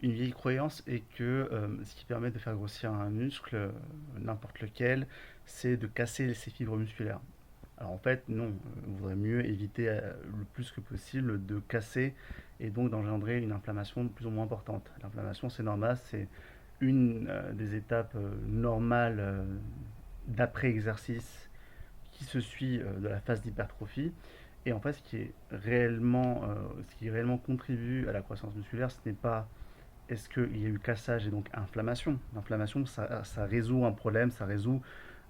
Une vieille croyance est que ce qui permet de faire grossir un muscle, n'importe lequel, c'est de casser ses fibres musculaires. Alors en fait, non, il vaudrait mieux éviter le plus que possible de casser et donc d'engendrer une inflammation de plus ou moins importante. L'inflammation, c'est normal, c'est une des étapes normales d'après-exercice qui se suit de la phase d'hypertrophie. Et en fait, ce qui réellement contribue à la croissance musculaire, ce n'est pas est-ce qu'il y a eu cassage et donc inflammation. L'inflammation, ça résout un problème, ça résout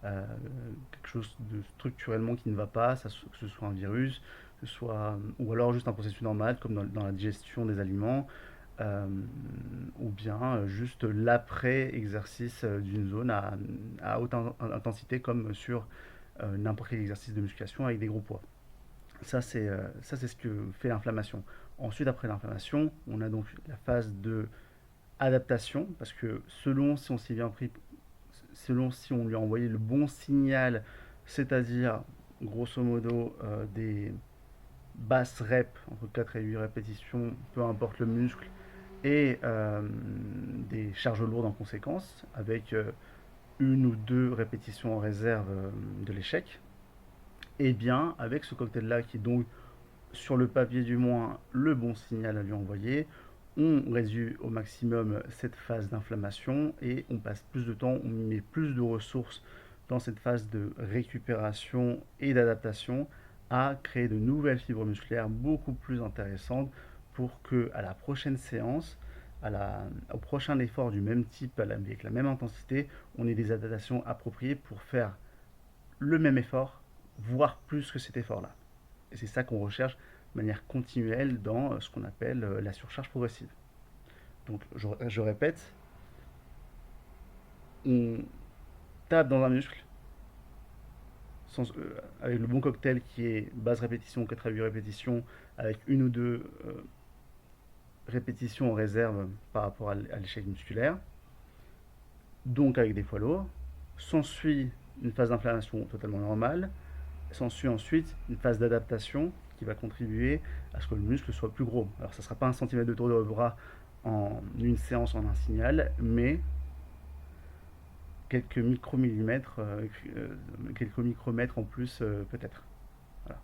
quelque chose de structurellement qui ne va pas, que ce soit un virus, que ce soit, ou alors juste un processus normal, comme dans la digestion des aliments, euh, ou bien juste l'après-exercice d'une zone à haute intensité, comme sur n'importe quel exercice de musculation avec des gros poids. Ça, c'est ce que fait l'inflammation. Ensuite, après l'inflammation, on a donc la phase de adaptation, parce que selon si on s'est bien pris, selon si on lui a envoyé le bon signal, c'est-à-dire grosso modo des basses reps, entre 4 et 8 répétitions, peu importe le muscle, et des charges lourdes en conséquence, avec une ou deux répétitions en réserve de l'échec, et bien avec ce cocktail-là qui est donc sur le papier du moins le bon signal à lui envoyer, on réduit au maximum cette phase d'inflammation et on passe plus de temps, on met plus de ressources dans cette phase de récupération et d'adaptation à créer de nouvelles fibres musculaires beaucoup plus intéressantes pour que à la prochaine séance, au prochain effort du même type, avec la même intensité, on ait des adaptations appropriées pour faire le même effort, voire plus que cet effort-là. Et c'est ça qu'on recherche de manière continuelle dans ce qu'on appelle la surcharge progressive. Donc je répète, on tape dans un muscle avec le bon cocktail qui est base répétition, 4 à 8 répétitions, avec une ou deux répétitions en réserve par rapport à l'échec musculaire, donc avec des poids lourds. S'ensuit une phase d'inflammation totalement normale. S'ensuit ensuite une phase d'adaptation qui va contribuer à ce que le muscle soit plus gros. Alors ça ne sera pas un centimètre de tour de bras en une séance en un signal, mais quelques micromillimètres, quelques micromètres en plus peut-être. Voilà.